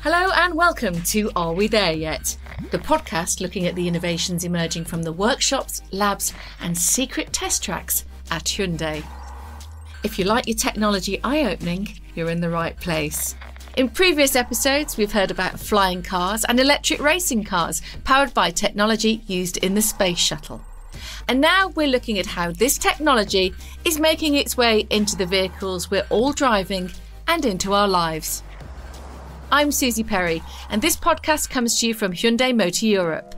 Hello and welcome to Are We There Yet? The podcast looking at the innovations emerging from the workshops, labs and secret test tracks at Hyundai. If you like your technology eye-opening, you're in the right place. In previous episodes, we've heard about flying cars and electric racing cars powered by technology used in the space shuttle. And now we're looking at how this technology is making its way into the vehicles we're all driving and into our lives. I'm Suzi Perry, and this podcast comes to you from Hyundai Motor Europe.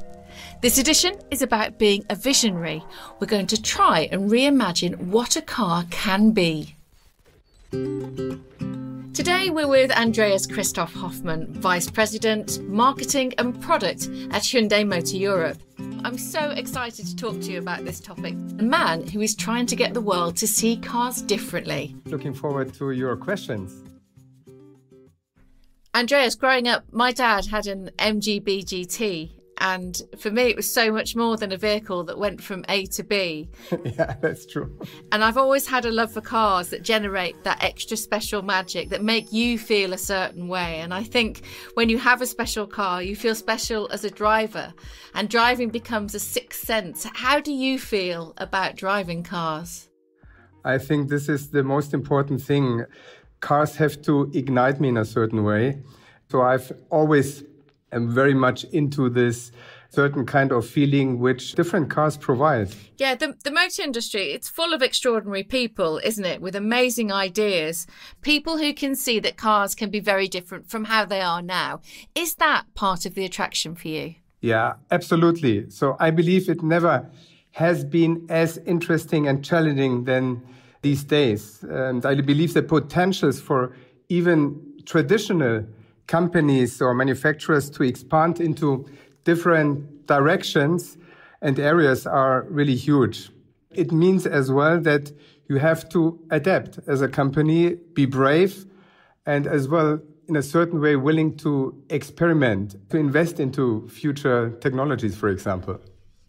This edition is about being a visionary. We're going to try and reimagine what a car can be. Today we're with Andreas Christoph-Hofmannom, Vice President, Marketing and Product at Hyundai Motor Europe. I'm so excited to talk to you about this topic. A man who is trying to get the world to see cars differently. Looking forward to your questions. Andreas, growing up, my dad had an MGB GT, and for me it was so much more than a vehicle that went from A to B. Yeah, that's true. And I've always had a love for cars that generate that extra special magic, that make you feel a certain way. And I think when you have a special car, you feel special as a driver, and driving becomes a sixth sense. How do you feel about driving cars? I think this is the most important thing. Cars have to ignite me in a certain way. So I've always am very much into this certain kind of feeling which different cars provide. Yeah, the motor industry, it's full of extraordinary people, isn't it? With amazing ideas. People who can see that cars can be very different from how they are now. Is that part of the attraction for you? Yeah, absolutely. So I believe it never has been as interesting and challenging than these days. And I believe the potentials for even traditional companies or manufacturers to expand into different directions and areas are really huge. It means as well that you have to adapt as a company, be brave, and as well in a certain way willing to experiment, to invest into future technologies, for example.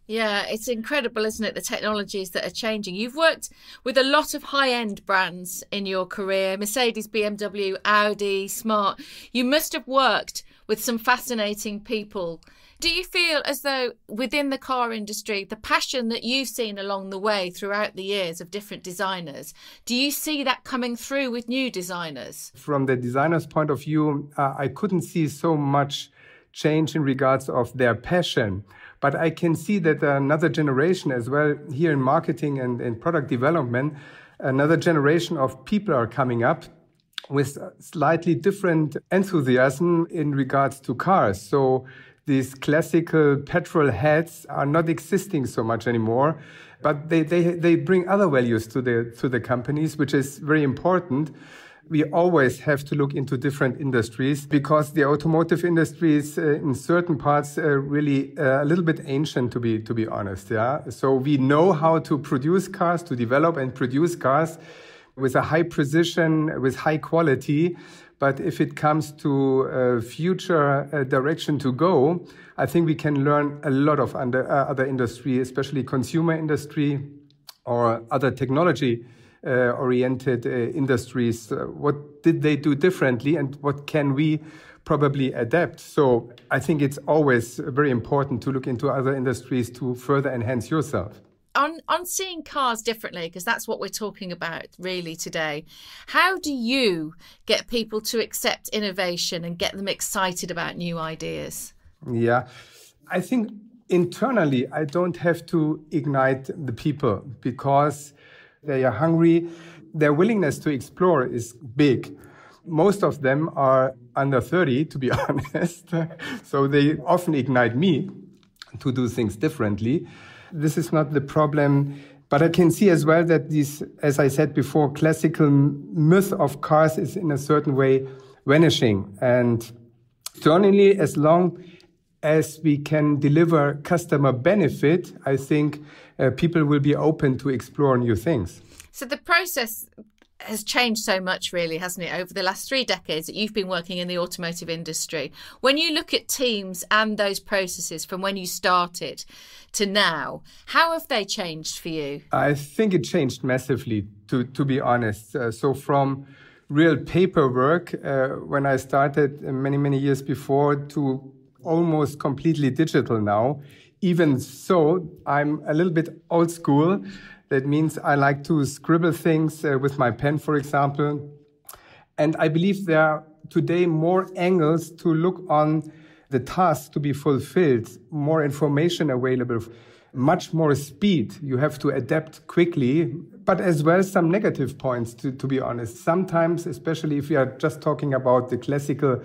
Yeah, it's incredible, isn't it? The technologies that are changing. You've worked with a lot of high-end brands in your career, Mercedes, BMW, Audi, Smart. You must have worked with some fascinating people. Do you feel as though within the car industry, the passion that you've seen along the way throughout the years of different designers, do you see that coming through with new designers? From the designer's point of view, I couldn't see so much change in regards of their passion. But I can see that another generation as well here in marketing and in product development, another generation of people are coming up with slightly different enthusiasm in regards to cars. So these classical petrol heads are not existing so much anymore, but they bring other values to the companies, which is very important. We always have to look into different industries because the automotive industry is in certain parts really a little bit ancient, to be honest. Yeah, so we know how to produce cars, to develop and produce cars with a high precision, with high quality. But if it comes to future direction to go, I think we can learn a lot of other industry, especially consumer industry or other technology oriented industries. What did they do differently and what can we probably adapt? So I think it's always very important to look into other industries to further enhance yourself. On seeing cars differently, because that's what we're talking about really today, how do you get people to accept innovation and get them excited about new ideas? Yeah, I think internally I don't have to ignite the people because they are hungry. Their willingness to explore is big. Most of them are under 30, to be honest. So they often ignite me to do things differently. This is not the problem. But I can see as well that this, as I said before, classical myth of cars is in a certain way vanishing. And certainly as long as we can deliver customer benefit, I think people will be open to explore new things. So the process has changed so much, really, hasn't it, over the last 3 decades that you've been working in the automotive industry. When you look at teams and those processes from when you started to now, how have they changed for you? I think it changed massively, to be honest. So from real paperwork when I started many, many years before to almost completely digital now. Even so, I'm a little bit old school. That means I like to scribble things with my pen, for example. And I believe there are today more angles to look on the tasks to be fulfilled, more information available, much more speed. You have to adapt quickly, but as well some negative points, to be honest. Sometimes, especially if we are just talking about the classical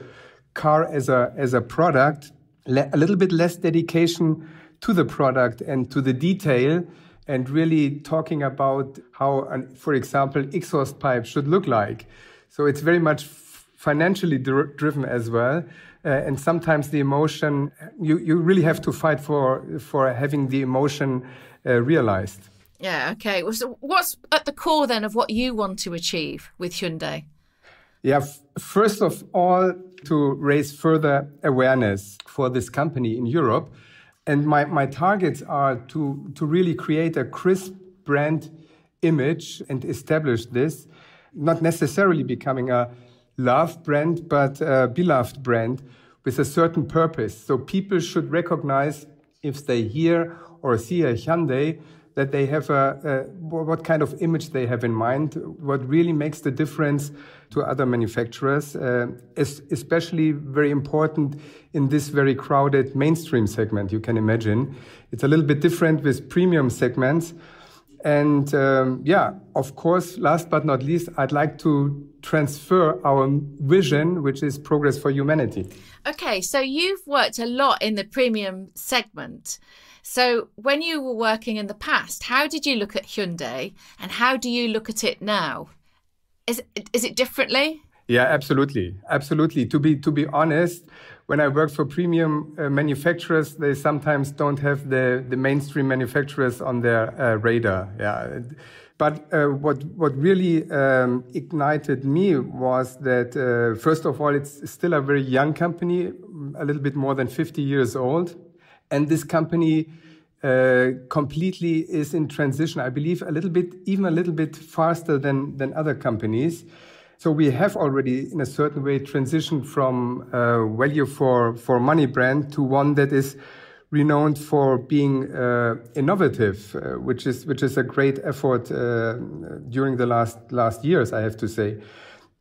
car as a product, a little bit less dedication to the product and to the detail, and really talking about how, for example, exhaust pipe should look like. So it's very much financially driven as well. And sometimes the emotion, you really have to fight for having the emotion realized. Yeah, okay. So what's at the core then of what you want to achieve with Hyundai? Yeah, first of all, to raise further awareness for this company in Europe. And my targets are to really create a crisp brand image and establish this, not necessarily becoming a loved brand, but a beloved brand with a certain purpose. So people should recognize if they hear or see a Hyundai, that they have what kind of image they have in mind, what really makes the difference to other manufacturers, especially very important in this very crowded mainstream segment, you can imagine. It's a little bit different with premium segments. And of course, last but not least, I'd like to transfer our vision, which is progress for humanity. Okay, so you've worked a lot in the premium segment. So when you were working in the past, how did you look at Hyundai and how do you look at it now? Is it differently? Yeah, absolutely. Absolutely. To be honest, when I work for premium manufacturers, they sometimes don't have the mainstream manufacturers on their radar. Yeah. But what really ignited me was that, first of all, it's still a very young company, a little bit more than 50 years old. And this company completely is in transition, I believe, even a little bit faster than other companies. So we have already, in a certain way, transitioned from value for money brand to one that is renowned for being innovative, which is a great effort during the last years, I have to say.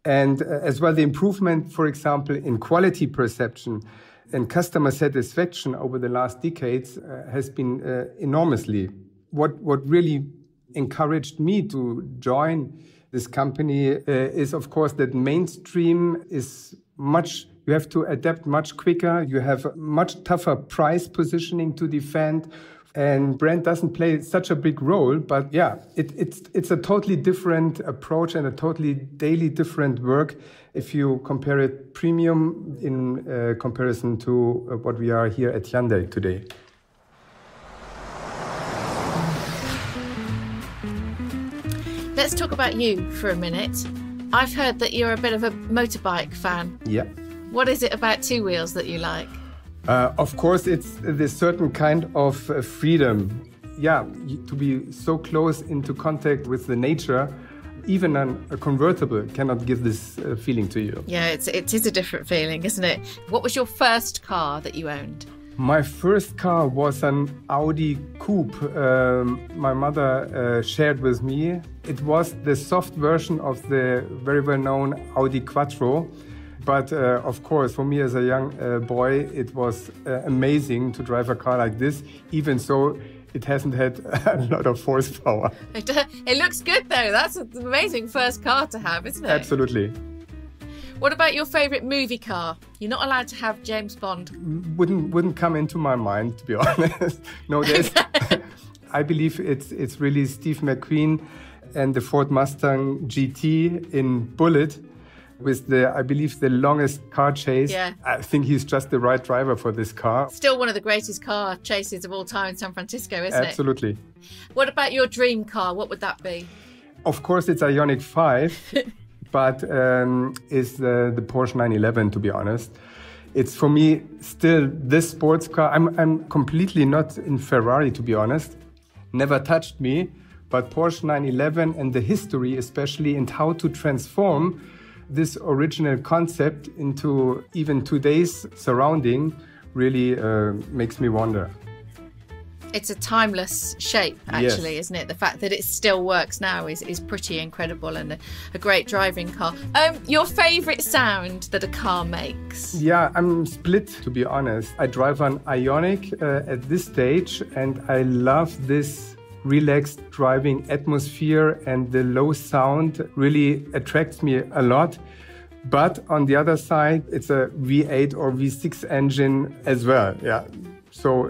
And as well, the improvement, for example, in quality perception and customer satisfaction over the last decades has been enormously. What really encouraged me to join this company is, of course, that mainstream is you have to adapt much quicker. You have a much tougher price positioning to defend. And brand doesn't play such a big role. But yeah, it's a totally different approach and a totally daily different work if you compare it premium in comparison to what we are here at Hyundai today. Let's talk about you for a minute. I've heard that you're a bit of a motorbike fan. Yeah. What is it about two wheels that you like? Of course, it's this certain kind of freedom. Yeah, to be so close into contact with the nature, even a convertible cannot give this feeling to you. Yeah, it is a different feeling, isn't it? What was your first car that you owned? My first car was an Audi Coupe. My mother shared with me. It was the soft version of the very well-known Audi Quattro. But of course, for me as a young boy, it was amazing to drive a car like this, even so it hasn't had a lot of horsepower. It looks good, though. That's an amazing first car to have, isn't it? Absolutely. What about your favourite movie car? You're not allowed to have James Bond. Wouldn't come into my mind, to be honest. No, I believe it's really Steve McQueen and the Ford Mustang GT in Bullet. With I believe, the longest car chase. Yeah. I think he's just the right driver for this car. Still one of the greatest car chases of all time in San Francisco, isn't it? Absolutely. What about your dream car? What would that be? Of course, it's IONIQ 5, but it's the Porsche 911, to be honest. It's, for me, still this sports car. I'm completely not in Ferrari, to be honest. Never touched me. But Porsche 911 and the history especially, and how to transform this original concept into even today's surrounding really makes me wonder. It's a timeless shape, actually, Yes. isn't it? The fact that it still works now is pretty incredible, and a great driving car. Your favourite sound that a car makes? Yeah, I'm split, to be honest. I drive an IONIQ at this stage, and I love this relaxed driving atmosphere, and the low sound really attracts me a lot. But on the other side, it's a V8 or V6 engine as well. Yeah. So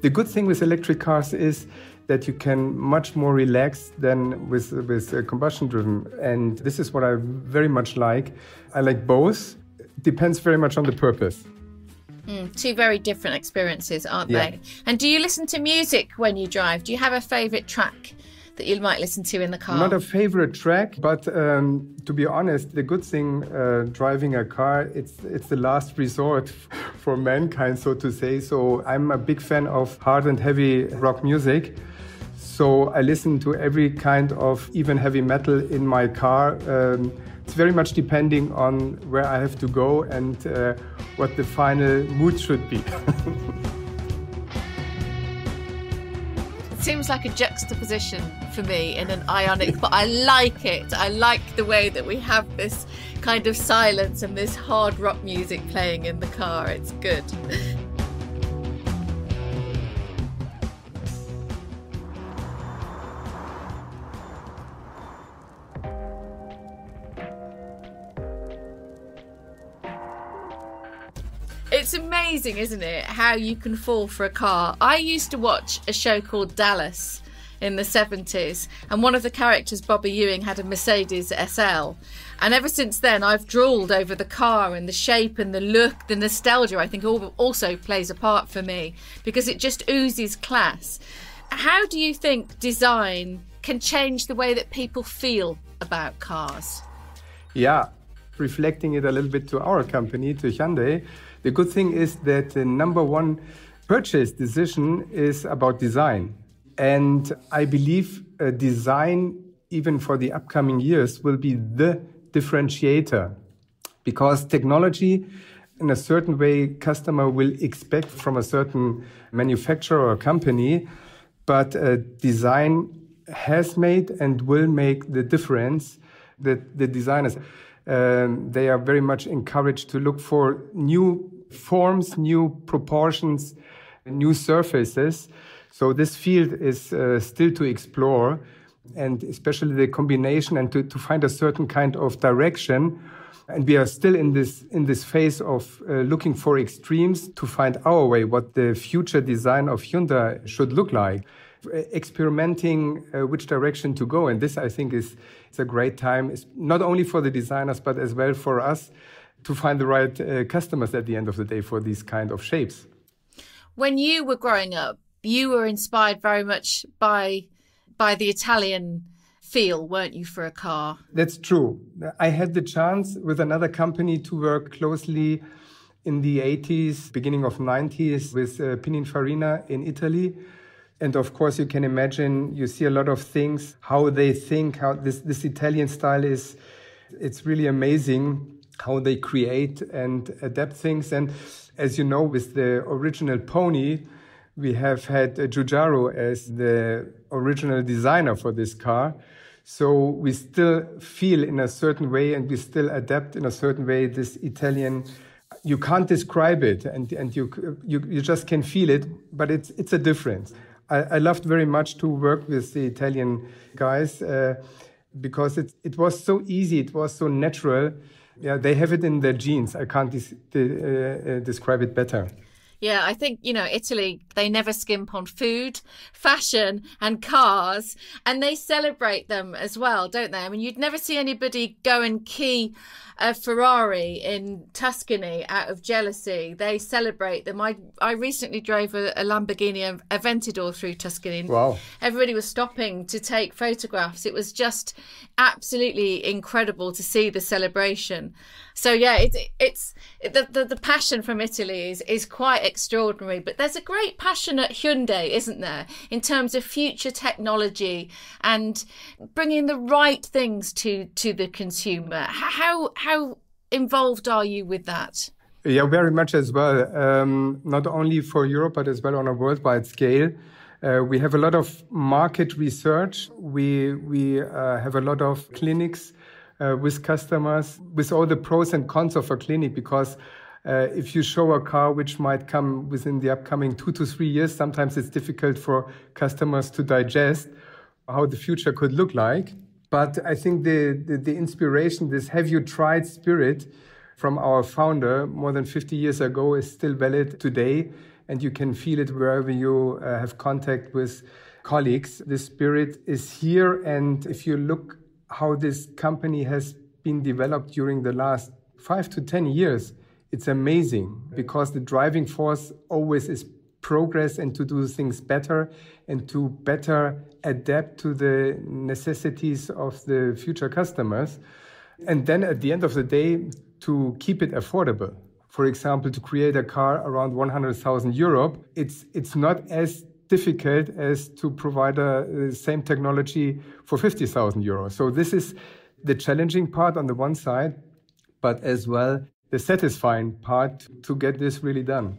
the good thing with electric cars is that you can much more relax than with combustion driven. And this is what I very much like. I like both. Depends very much on the purpose. Two very different experiences, aren't Yeah. they? And do you listen to music when you drive? Do you have a favourite track that you might listen to in the car? Not a favorite track, but to be honest, the good thing driving a car, it's the last resort for mankind, so to say. So I'm a big fan of hard and heavy rock music. So I listen to every kind of even heavy metal in my car. It's very much depending on where I have to go and what the final mood should be. Seems like a juxtaposition for me in an IONIQ, but I like it. I like the way that we have this kind of silence and this hard rock music playing in the car. It's good. It's amazing, isn't it, how you can fall for a car. I used to watch a show called Dallas in the 70s, and one of the characters, Bobby Ewing, had a Mercedes SL. And ever since then, I've drooled over the car and the shape and the look. The nostalgia, I think, also plays a part for me, because it just oozes class. How do you think design can change the way that people feel about cars? Yeah, reflecting it a little bit to our company, to Hyundai, the good thing is that the number one purchase decision is about design. And I believe design, even for the upcoming years, will be the differentiator. Because technology, in a certain way, customer will expect from a certain manufacturer or company, but design has made and will make the difference. That the designers, they are very much encouraged to look for new forms, new proportions, new surfaces. So this field is still to explore, and especially the combination and to find a certain kind of direction. And we are still in this phase of looking for extremes to find our way, what the future design of Hyundai should look like. Experimenting which direction to go. And this, I think, is a great time. It's not only for the designers, but as well for us to find the right customers at the end of the day for these kind of shapes. When you were growing up, you were inspired very much by the Italian feel, weren't you, for a car? That's true. I had the chance with another company to work closely in the 80s, beginning of 90s with Pininfarina in Italy. And of course, you can imagine, you see a lot of things, how they think, how this Italian style is. It's really amazing how they create and adapt things. And as you know, with the original Pony, we have had Giugiaro as the original designer for this car. So we still feel in a certain way, and we still adapt in a certain way this Italian. You can't describe it, and you just can feel it, but it's a difference. I loved very much to work with the Italian guys because it was so easy, it was so natural. Yeah, they have it in their genes. I can't describe it better. Yeah, I think, Italy, they never skimp on food, fashion and cars, and they celebrate them as well, don't they? I mean, you'd never see anybody go and key a Ferrari in Tuscany out of jealousy. They celebrate them. I recently drove a Lamborghini Aventador through Tuscany. Wow. Everybody was stopping to take photographs. It was just absolutely incredible to see the celebration. So yeah, it's the passion from Italy is quite extraordinary, but there's a great passion at Hyundai, isn't there, in terms of future technology and bringing the right things to the consumer. How involved are you with that? Yeah, very much as well. Not only for Europe, but as well on a worldwide scale. We have a lot of market research. We have a lot of clinics with customers, with all the pros and cons of a clinic, because if you show a car which might come within the upcoming 2 to 3 years, sometimes it's difficult for customers to digest how the future could look like. But I think the inspiration, this have you tried spirit from our founder more than 50 years ago is still valid today. And you can feel it wherever you have contact with colleagues. The spirit is here. And if you look how this company has been developed during the last 5 to 10 years, it's amazing, because the driving force always is progress and to do things better and to better adapt to the necessities of the future customers. And then at the end of the day, to keep it affordable. For example, to create a car around 100,000 euro, it's not as difficult as to provide the same technology for 50,000 euros. So this is the challenging part on the one side, but as well the satisfying part to get this really done.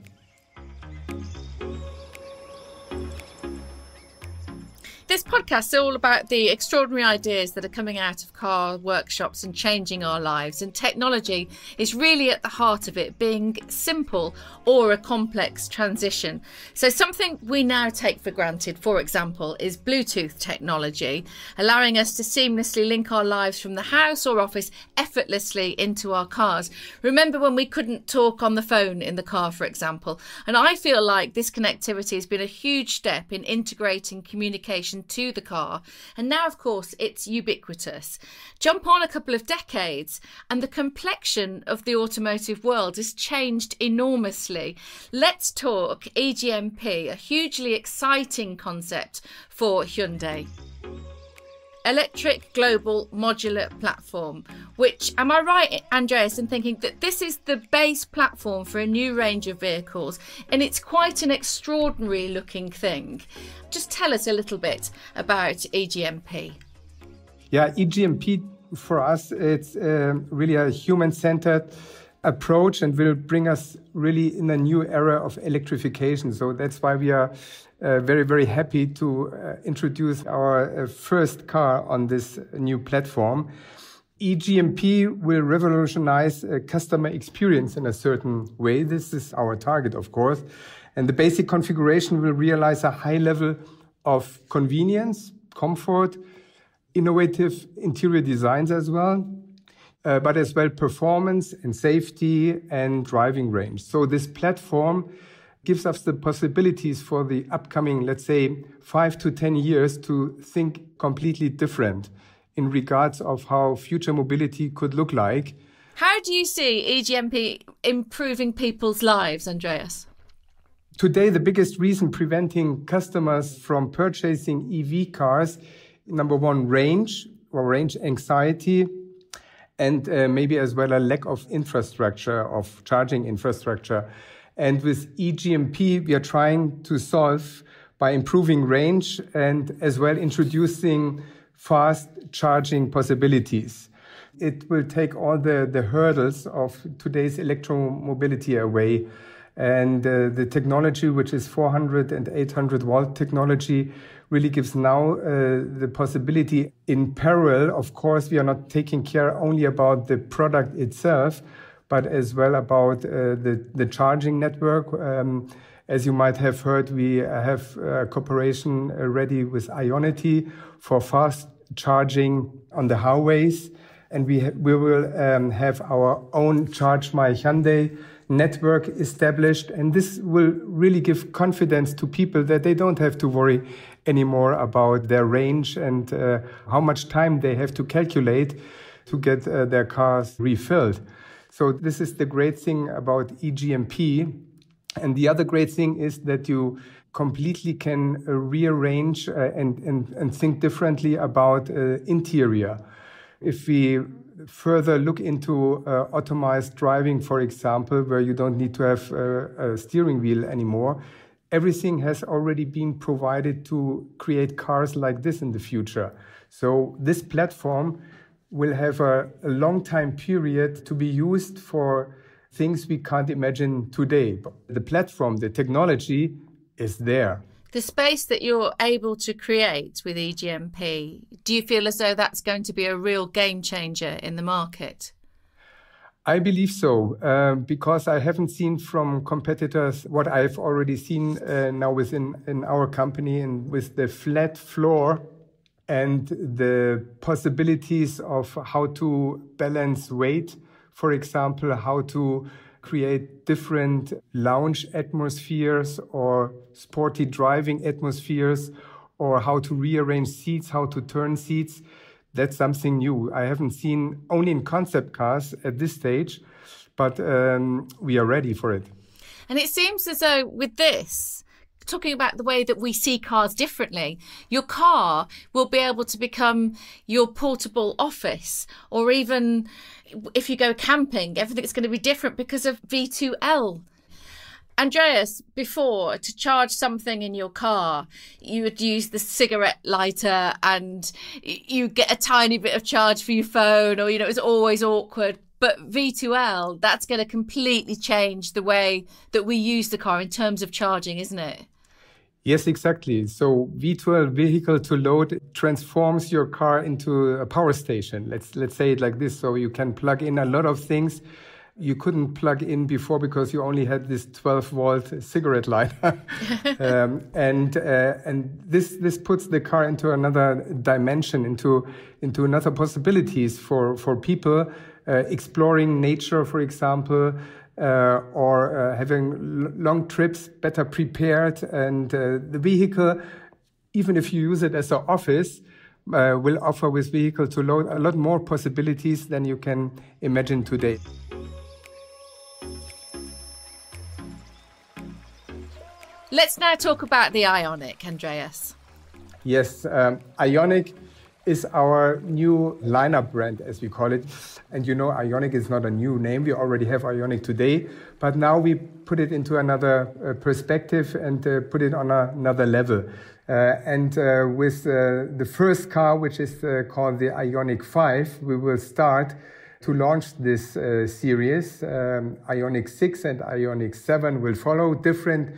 This podcast is all about the extraordinary ideas that are coming out of car workshops and changing our lives. And technology is really at the heart of it, being simple or a complex transition. So something we now take for granted, for example, is Bluetooth technology, allowing us to seamlessly link our lives from the house or office effortlessly into our cars. Remember when we couldn't talk on the phone in the car, for example? And I feel like this connectivity has been a huge step in integrating communication to the car, and now of course it's ubiquitous. Jump on a couple of decades and the complexion of the automotive world has changed enormously. Let's talk EGMP, a hugely exciting concept for Hyundai. Electric Global Modular Platform, which, am I right, Andreas, in thinking that this is the base platform for a new range of vehicles, and it's quite an extraordinary looking thing. Just tell us a little bit about EGMP. Yeah, EGMP for us, it's really a human-centered approach and will bring us really in a new era of electrification. So that's why we are very, very happy to introduce our first car on this new platform. EGMP will revolutionize customer experience in a certain way. This is our target, of course. And the basic configuration will realize a high level of convenience, comfort, innovative interior designs as well, but as well performance and safety and driving range. So this platform gives us the possibilities for the upcoming, let's say, 5 to 10 years to think completely different in regards of how future mobility could look like. How do you see EGMP improving people's lives, Andreas? Today, the biggest reason preventing customers from purchasing EV cars, number one, range or range anxiety, and maybe as well a lack of infrastructure, of charging infrastructure. And with EGMP, we are trying to solve by improving range and as well introducing fast charging possibilities. It will take all the hurdles of today's electromobility away. And the technology, which is 400 and 800 volt technology, really gives now the possibility in parallel. Of course, we are not taking care only about the product itself, but as well about the charging network. As you might have heard, we have a cooperation ready with IONIQ for fast charging on the highways. And we will have our own Charge My Hyundai network established. And this will really give confidence to people that they don't have to worry anymore about their range and how much time they have to calculate to get their cars refilled. So this is the great thing about EGMP. And the other great thing is that you completely can rearrange and think differently about interior. If we further look into automized driving, for example, where you don't need to have a steering wheel anymore, everything has already been provided to create cars like this in the future. So this platform will have a long time period to be used for things we can't imagine today. The platform, the technology is there. The space that you're able to create with EGMP, do you feel as though that's going to be a real game changer in the market? I believe so, because I haven't seen from competitors what I've already seen now within our company, and with the flat floor and the possibilities of how to balance weight, for example, how to create different lounge atmospheres or sporty driving atmospheres, or how to rearrange seats, how to turn seats. That's something new. I haven't seen only in concept cars at this stage, but we are ready for it. And it seems as though with this, talking about the way that we see cars differently, your car will be able to become your portable office, or even if you go camping, everything's going to be different because of V2L. Andreas, before, to charge something in your car, you would use the cigarette lighter and you get a tiny bit of charge for your phone, or, it was always awkward. But V2L, that's going to completely change the way that we use the car in terms of charging, isn't it? Yes, exactly. So V2L, vehicle to load, transforms your car into a power station. Let's say it like this. So you can plug in a lot of things you couldn't plug in before because you only had this 12-volt cigarette lighter. And this puts the car into another dimension, into another possibilities for people exploring nature, for example, or having long trips better prepared. And the vehicle, even if you use it as an office, will offer with vehicle to load a lot more possibilities than you can imagine today. Let's now talk about the IONIQ, Andreas. Yes, IONIQ is our new lineup brand, as we call it. And IONIQ is not a new name. We already have IONIQ today, but now we put it into another perspective and put it on another level. With the first car, which is called the IONIQ 5, we will start to launch this series. IONIQ 6 and IONIQ 7 will follow, different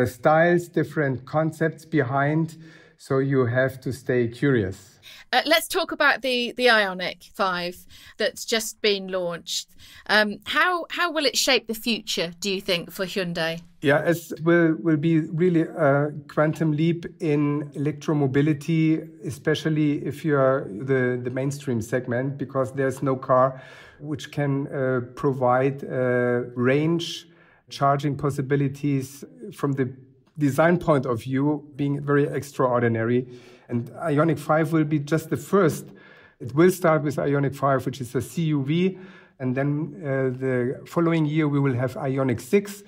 styles, different concepts behind. So you have to stay curious. Let's talk about the IONIQ 5 that's just been launched. How will it shape the future, do you think, for Hyundai? Yeah, it will be really a quantum leap in electromobility, especially if you are the mainstream segment, because there's no car which can provide range, charging possibilities from the design point of view being very extraordinary. And IONIQ 5 will be just the first. It will start with IONIQ 5, which is a CUV. And then the following year, we will have IONIQ 6,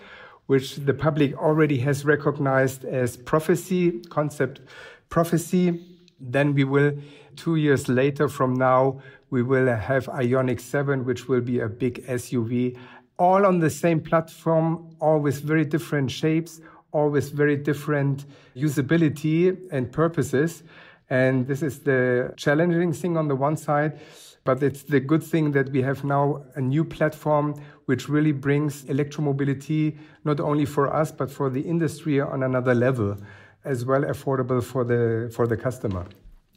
which the public already has recognized as concept prophecy. Then we will, 2 years later from now, we will have IONIQ 7, which will be a big SUV, all on the same platform, all with very different shapes, all with very different usability and purposes. And this is the challenging thing on the one side, but it's the good thing that we have now a new platform which really brings electromobility, not only for us, but for the industry on another level, as well affordable for the customer.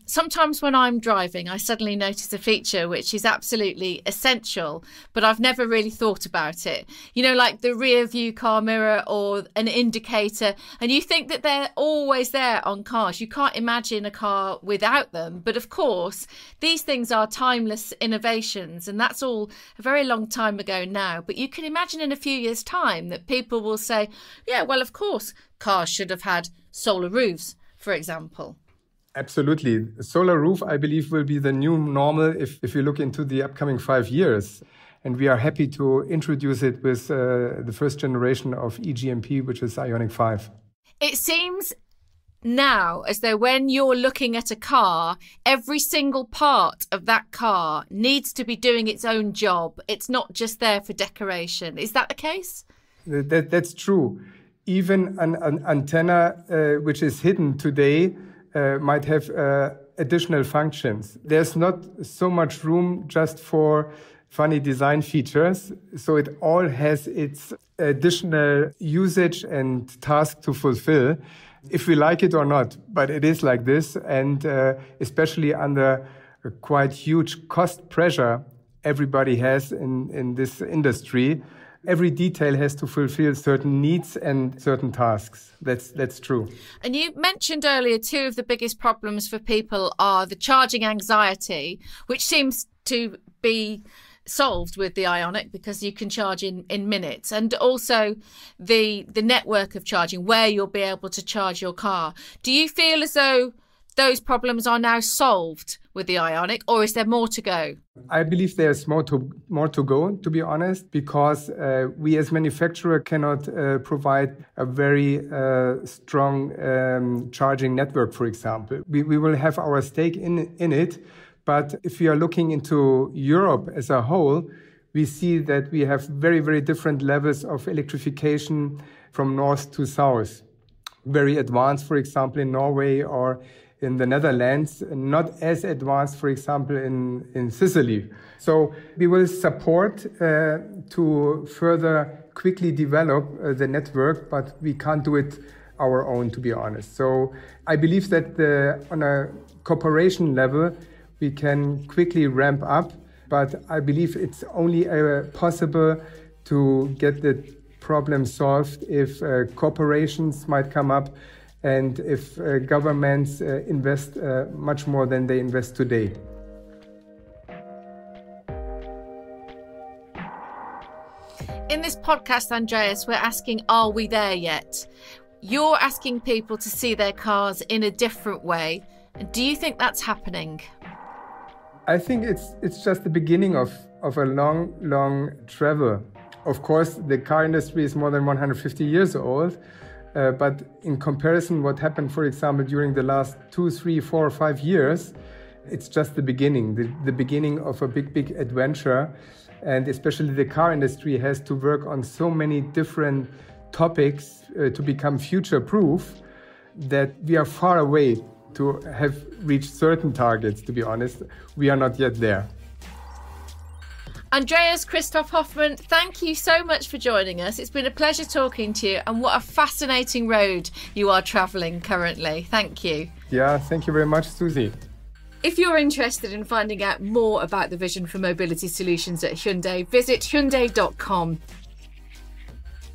Sometimes when I'm driving, I suddenly notice a feature which is absolutely essential, but I've never really thought about it. Like the rear view car mirror or an indicator. And you think that they're always there on cars. You can't imagine a car without them. But of course, these things are timeless innovations. And that's all a very long time ago now. But you can imagine in a few years' time that people will say, yeah, well, of course, cars should have had solar roofs, for example. Absolutely. Solar roof, I believe, will be the new normal if you look into the upcoming 5 years. And we are happy to introduce it with the first generation of EGMP, which is IONIQ 5. It seems now as though when you're looking at a car, every single part of that car needs to be doing its own job. It's not just there for decoration. Is that the case? That's true. Even an antenna which is hidden today might have additional functions. There's not so much room just for funny design features, so it all has its additional usage and task to fulfill, if we like it or not. But it is like this, and especially under a quite huge cost pressure everybody has in this industry, every detail has to fulfill certain needs and certain tasks. That's true. And you mentioned earlier two of the biggest problems for people are the charging anxiety, which seems to be solved with the IONIQ because you can charge in minutes, and also the network of charging where you'll be able to charge your car. Do you feel as though those problems are now solved with the IONIQ, or is there more to go? I believe there's more to go, to be honest, because we as manufacturer cannot provide a very strong charging network, for example. We will have our stake in it, but if we are looking into Europe as a whole, we see that we have very, very different levels of electrification from north to south. Very advanced, for example, in Norway or in the Netherlands, not as advanced, for example, in Sicily. So we will support to further quickly develop the network, but we can't do it our own, to be honest. So I believe that on a cooperation level, we can quickly ramp up, but I believe it's only possible to get the problem solved if corporations might come up and if governments invest much more than they invest today. In this podcast, Andreas, we're asking, are we there yet? You're asking people to see their cars in a different way. Do you think that's happening? I think it's just the beginning of a long travel. Of course, the car industry is more than 150 years old. But in comparison, what happened, for example, during the last 2, 3, 4, 5 years, it's just the beginning, the beginning of a big adventure. And especially the car industry has to work on so many different topics to become future-proof that we are far away to have reached certain targets, to be honest. We are not yet there. Andreas Christoph-Hofmannom, thank you so much for joining us. It's been a pleasure talking to you, and what a fascinating road you are travelling currently. Thank you. Yeah, thank you very much, Suzi. If you're interested in finding out more about the vision for mobility solutions at Hyundai, visit Hyundai.com.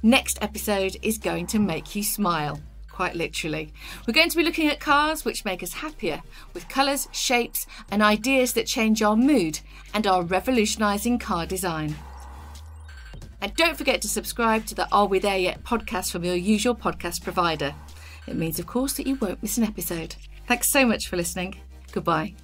Next episode is going to make you smile. Quite literally. We're going to be looking at cars which make us happier, with colours, shapes and ideas that change our mood and are revolutionising car design. And don't forget to subscribe to the Are We There Yet podcast from your usual podcast provider. It means, of course, that you won't miss an episode. Thanks so much for listening. Goodbye.